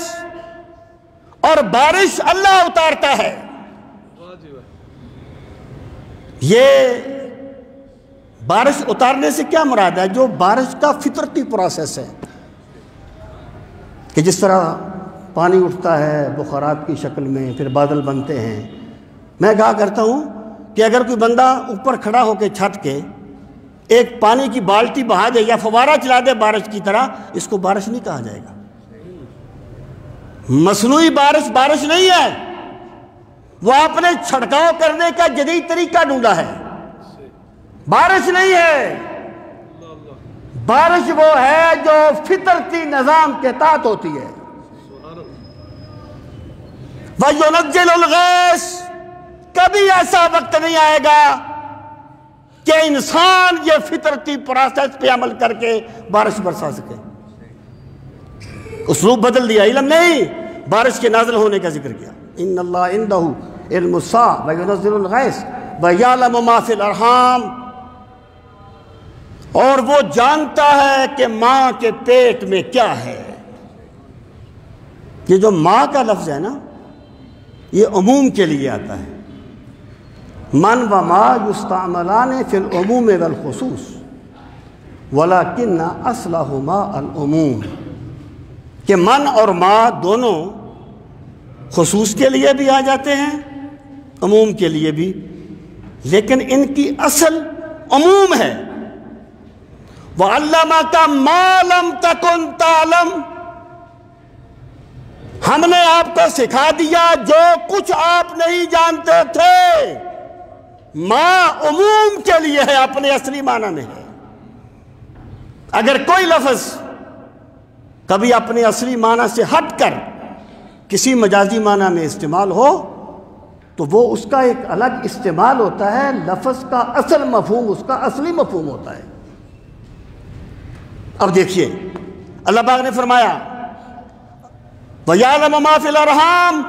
اور بارش اللہ اتارتا ہے۔ یہ بارش اتارنے سے کیا مراد ہے؟ جو بارش کا فطرتی پروسیس ہے کہ جس طرح پانی اٹھتا ہے بخارات کی شکل میں، پھر بادل بنتے ہیں۔ میں کہا کرتا ہوں کہ اگر کوئی بندہ اوپر کھڑا ہو کے چھت کے ایک پانی کی بالٹی بہا دے یا فوارہ چلا دے بارش کی طرح، اس کو بارش نہیں کہا جائے گا۔ مصنوعی بارش بارش نہیں ہے، وہ آپ نے چھڑکاؤ کرنے کا جدید طریقہ ڈھونڈا ہے، بارش نہیں ہے۔ بارش وہ ہے جو فطرتی نظام کے تحت ہوتی ہے۔ وَيُنَزِّلُ الْغَيْثَ، کبھی ایسا وقت نہیں آئے گا کہ انسان یہ فطرتی پروسیس پہ عمل کر کے بارش برسا سکے۔ اسلوب بدل دیا، علم نہیں، بارش کے نازل ہونے کا ذکر کیا۔ ان اللہ عندہ علم الساعہ وینزل الغیث ویعلم ما فی الارحام، اور وہ جانتا ہے کہ ماں کے پیٹ میں کیا ہے۔ یہ جو ماں کا لفظ ہے نا، یہ عموم کے لیے آتا ہے۔ من و ما یستعملان فی العموم والخصوص ولکن اصلہما العموم، کہ من اور ما دونوں خصوص کے لیے بھی آ جاتے ہیں، عموم کے لیے بھی، لیکن ان کی اصل عموم ہے۔ وَعَلَّمَكَ مَا لَمْ تَكُنْ تَعْلَمْ، ہم نے آپ کو سکھا دیا جو کچھ آپ نہیں جانتے تھے۔ ماں عموم کے لیے ہے، اپنے اصلی معنی میں ہے۔ اگر کوئی لفظ کبھی اپنے اصلی معنی سے ہٹ کر کسی مجازی معنی میں استعمال ہو تو وہ اس کا ایک الگ استعمال ہوتا ہے، لفظ کا اصل مفہوم اس کا اصلی مفہوم ہوتا ہے۔ اب دیکھیے اللہ پاک نے فرمایا وَيَعْلَمُ مَا فِي الْأَرْحَامِ،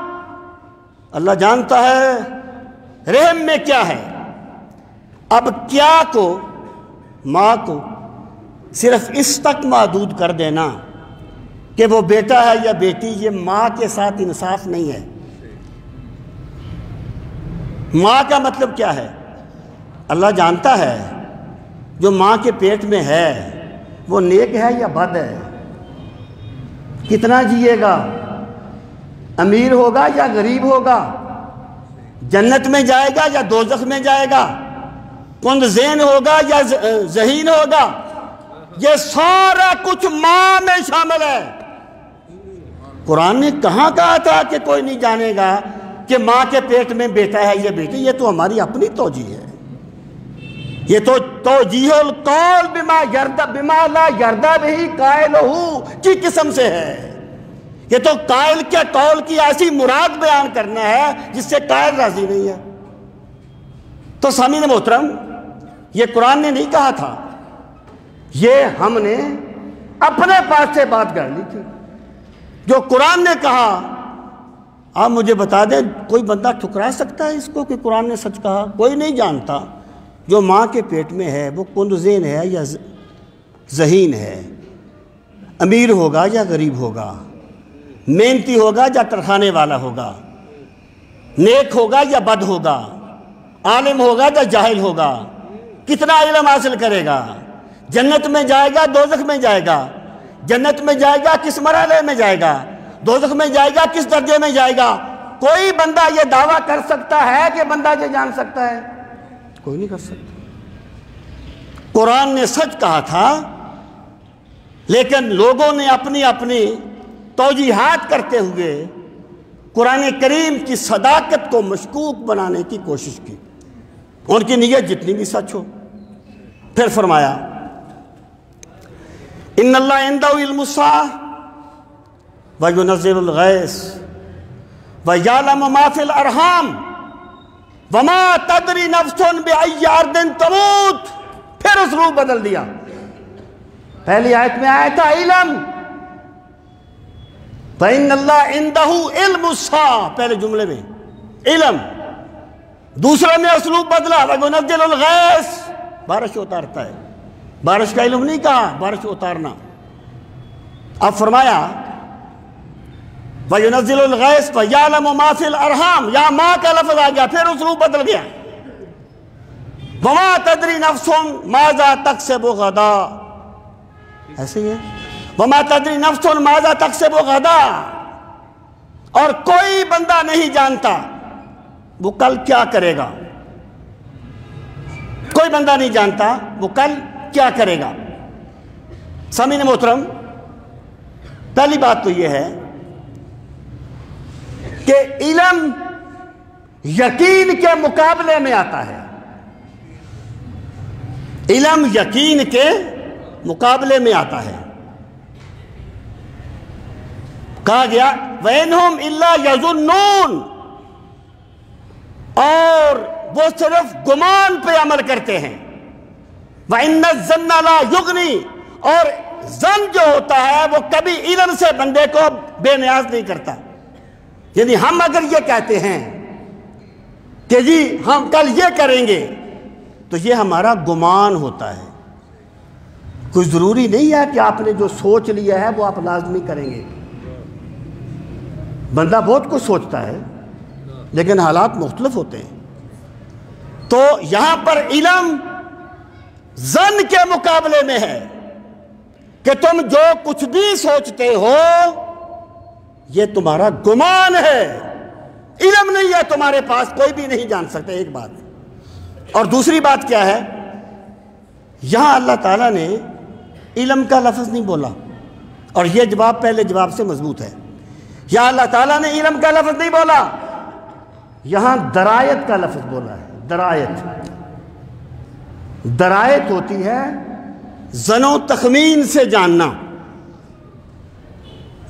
اللہ جانتا ہے رحم میں کیا ہے۔ اب کیا کو، ماں کو صرف اس تک محدود کر دینا کہ وہ بیٹا ہے یا بیٹی، یہ ماں کے ساتھ انصاف نہیں ہے۔ ماں کا مطلب کیا ہے؟ اللہ جانتا ہے جو ماں کے پیٹ میں ہے وہ نیک ہے یا بد ہے، کتنا جیے گا، امیر ہوگا یا غریب ہوگا، جنت میں جائے گا یا دوزخ میں جائے گا، کند ذہن ہوگا یا ذہین ہوگا، یہ سارا کچھ ماں میں شامل ہے۔ قرآن نے کہاں کہا تھا کہ کوئی نہیں جانے گا کہ ماں کے پیٹ میں بیٹا ہے یا بیٹی؟ یہ تو ہماری اپنی توجیہ ہے، یہ تو توجیہ القول بما لا یرضی بہ قائلہ کی قسم سے ہے۔ یہ تو قائل کے قول کی ایسی مراد بیان کرنا ہے جس سے قائل راضی نہیں ہے۔ تو سامعین محترم، یہ قرآن نے نہیں کہا تھا، یہ ہم نے اپنے پاس سے بات کر لی تھی۔ جو قرآن نے کہا، آپ مجھے بتا دیں کوئی بندہ ٹھکرا سکتا ہے اس کو کہ قرآن نے سچ کہا؟ کوئی نہیں جانتا جو ماں کے پیٹ میں ہے وہ کند ذہن ہے یا ذہین ہے، امیر ہوگا یا غریب ہوگا، محنتی ہوگا یا ترخانے والا ہوگا، نیک ہوگا یا بد ہوگا، عالم ہوگا یا جاہل ہوگا، کتنا علم حاصل کرے گا، جنت میں جائے گا دوزخ میں جائے گا، جنت میں جائے گا کس مرحلے میں جائے گا، دوزخ میں جائے گا کس درجے میں جائے گا؟ کوئی بندہ یہ دعویٰ کر سکتا ہے کہ بندہ یہ جان سکتا ہے؟ کوئی نہیں کر سکتا۔ قرآن نے سچ کہا تھا، لیکن لوگوں نے اپنی اپنی توجیحات کرتے ہوئے قرآن کریم کی صداقت کو مشکوک بنانے کی کوشش کی، ان کی نیت جتنی بھی سچ ہو۔ پھر فرمایا ان اللہ عندہ علم الساعہ وینزل الغیث ویعلم ما فی الارحام وما تدری نفس بأی ارض تموت۔ پھر اسلوب بدل دیا، پہلی آیت میں آیا تھا علم، فإن اللہ عندہ علم الساعہ، پہلے جملے میں علم، دوسرے میں اسلوب بدلا وینزل الغیث، بارش اتارتا ہے۔ بارش کا علم نہیں کہا، بارش اتارنا۔ اب فرمایا وَيُنَزِّلُ الْغَيْثَ وَيَعْلَمُ مَا فِي الْأَرْحَامِ، یا ماں کا لفظ آ گیا، پھر اسلوب بدل گیا۔ وَمَا تَدْرِي نَفْسٌ مَاذَا تَكْسِبُ غَدًا، ایسے ہی ہے، وَمَا تَدْرِي نَفْسٌ مَاذَا تَكْسِبُ غَدًا، اور کوئی بندہ نہیں جانتا وہ کل کیا کرے گا، کوئی بندہ نہیں جانتا وہ کل کیا کرے گا۔ سامعین محترم، پہلی بات تو یہ ہے کہ علم یقین کے مقابلے میں آتا ہے، علم یقین کے مقابلے میں آتا ہے۔ کہا گیا وَإِنْهُمْ إِلَّا يَظُنُّونَ، اور وہ صرف گمان پہ عمل کرتے ہیں۔ وَإِنَّ الظَّنَّ لَا يُغْنِي، اور ظن جو ہوتا ہے وہ کبھی علم سے بندے کو بے نیاز نہیں کرتا۔ یعنی ہم اگر یہ کہتے ہیں کہ جی ہم کل یہ کریں گے تو یہ ہمارا گمان ہوتا ہے، کوئی ضروری نہیں ہے کہ آپ نے جو سوچ لیا ہے وہ آپ لازمی کریں گے۔ بندہ بہت کچھ سوچتا ہے لیکن حالات مختلف ہوتے ہیں۔ تو یہاں پر علم ظن کے مقابلے میں ہے کہ تم جو کچھ بھی سوچتے ہو یہ تمہارا گمان ہے، علم نہیں ہے تمہارے پاس، کوئی بھی نہیں جان سکتا۔ ایک بات، اور دوسری بات کیا ہے، یہاں اللہ تعالیٰ نے علم کا لفظ نہیں بولا، اور یہ جواب پہلے جواب سے مضبوط ہے۔ یہاں اللہ تعالیٰ نے علم کا لفظ نہیں بولا، یہاں درایت کا لفظ بولا ہے۔ درایت، درایت ہوتی ہے ظن و تخمین سے جاننا،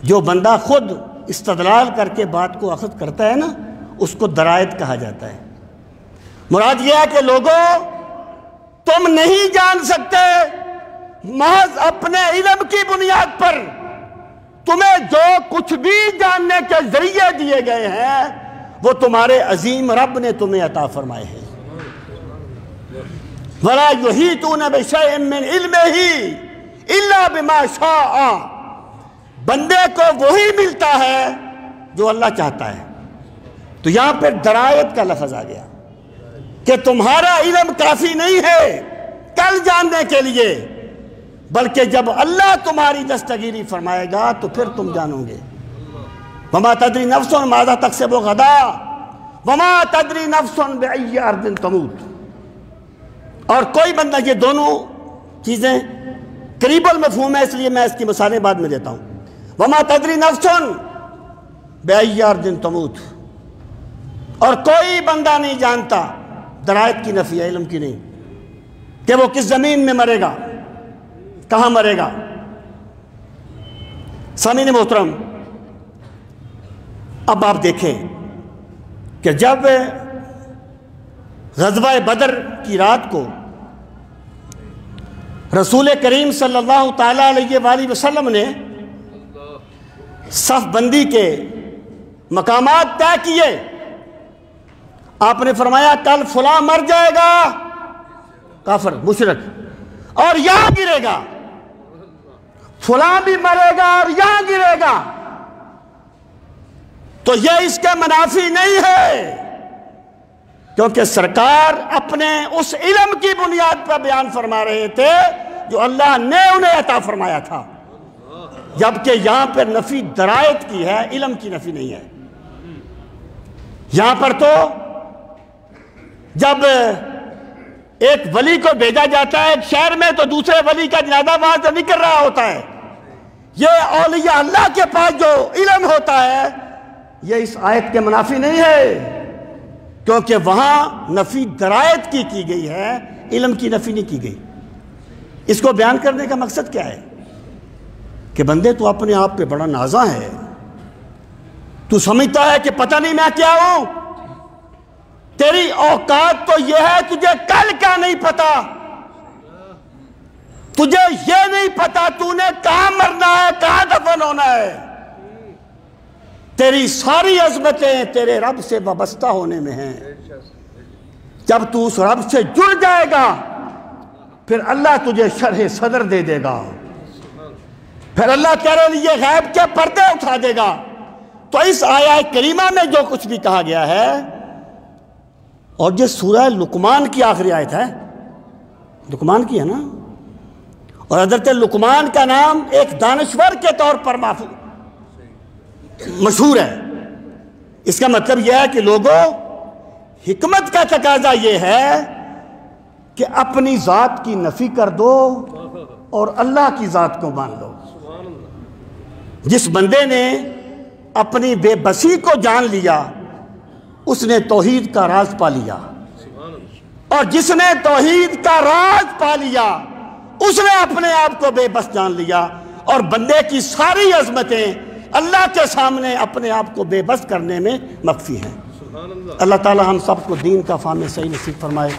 جو بندہ خود استدلال کر کے بات کو اخذ کرتا ہے نا، اس کو درایت کہا جاتا ہے۔ مراد یہ ہے کہ لوگوں تم نہیں جان سکتے، محض اپنے علم کی بنیاد پر تمہیں جو کچھ بھی جاننے کے ذریعے دیے گئے ہیں وہ تمہارے عظیم رب نے تمہیں عطا فرمائے ہیں۔ وَلَا يُحِيطُونَ بِشَيْءٍ مِّنْ عِلْمِهِ إِلَّا بِمَا شَاءَ، بندے کو وہی ملتا ہے جو اللہ چاہتا ہے۔ تو یہاں پہ درایت کا لفظ آ گیا کہ تمہارا علم کافی نہیں ہے کل جاننے کے لیے، بلکہ جب اللہ تمہاری دستگیری فرمائے گا تو پھر تم جانو گے۔ وَمَا تَدْرِي نَفْسٌ مَاذَا تَكْسِبُ غَدًا وَمَا تَدْرِي نَفْسٌ بِأَيِّ أَرْضٍ تَمُوتُ، اور کوئی بندہ، یہ دونوں چیزیں قریب المفہوم ہے اس لیے میں اس کی مثالیں بعد میں دیتا ہوں۔ وَمَا تَدْرِي نَفْسٌ بِأَيِّ أَرْضٍ تَمُوتُ، اور کوئی بندہ نہیں جانتا، درایت کی نفی ہے، علم کی نہیں، کہ وہ کس زمین میں مرے گا، کہاں مرے گا۔ سامعین محترم، اب آپ دیکھیں کہ جب غزوہ بدر کی رات کو رسول کریم صلی اللہ تعالیٰ علیہ وآلہ وسلم نے صف بندی کے مقامات طے کیے، آپ نے فرمایا کل فلاں مر جائے گا کافر مشرک اور یہاں گرے گا، فلاں بھی مرے گا اور یہاں گرے گا، تو یہ اس کے منافی نہیں ہے، کیونکہ سرکار اپنے اس علم کی بنیاد پر بیان فرما رہے تھے جو اللہ نے انہیں عطا فرمایا تھا، جبکہ یہاں پر نفی درایت کی ہے، علم کی نفی نہیں ہے۔ یہاں پر تو جب ایک ولی کو بھیجا جاتا ہے ایک شہر میں تو دوسرے ولی کا جنازہ وہاں سے نکل رہا ہوتا ہے، یہ اولیاء اللہ کے پاس جو علم ہوتا ہے یہ اس آیت کے منافی نہیں ہے، کیونکہ وہاں نفی درایت کی گئی ہے، علم کی نفی نہیں کی گئی۔ اس کو بیان کرنے کا مقصد کیا ہے کہ بندے تو اپنے آپ پہ بڑا نازاں ہے، تو سمجھتا ہے کہ پتہ نہیں میں کیا ہوں، تیری اوقات تو یہ ہے تجھے کل کا نہیں پتا، تجھے یہ نہیں پتا تو نے کہاں مرنا ہے، کہاں دفن ہونا ہے، تیری ساری عظمتیں تیرے رب سے وابستہ ہونے میں ہیں۔ جب تو اس رب سے جڑ جائے گا پھر اللہ تجھے شرح صدر دے دے گا، پھر اللہ تیرے لیے غیب کے پردے اٹھا دے گا۔ تو اس آیت کریمہ میں جو کچھ بھی کہا گیا ہے، اور یہ سورہ لقمان کی آخری آیت ہے، لقمان کی ہے نا، اور حضرت لقمان کا نام ایک دانشور کے طور پر مشہور ہے۔ اس کا مطلب یہ ہے کہ لوگوں، حکمت کا تقاضا یہ ہے کہ اپنی ذات کی نفی کر دو اور اللہ کی ذات کو مان لو۔ جس بندے نے اپنی بے بسی کو جان لیا اس نے توحید کا راز پا لیا، اور جس نے توحید کا راز پا لیا اس نے اپنے آپ کو بے بس جان لیا، اور بندے کی ساری عظمتیں اللہ کے سامنے اپنے آپ کو بے بس کرنے میں مخفی ہیں۔ اللہ تعالی ہم سب کو دین کا فہم صحیح نصیب فرمائے۔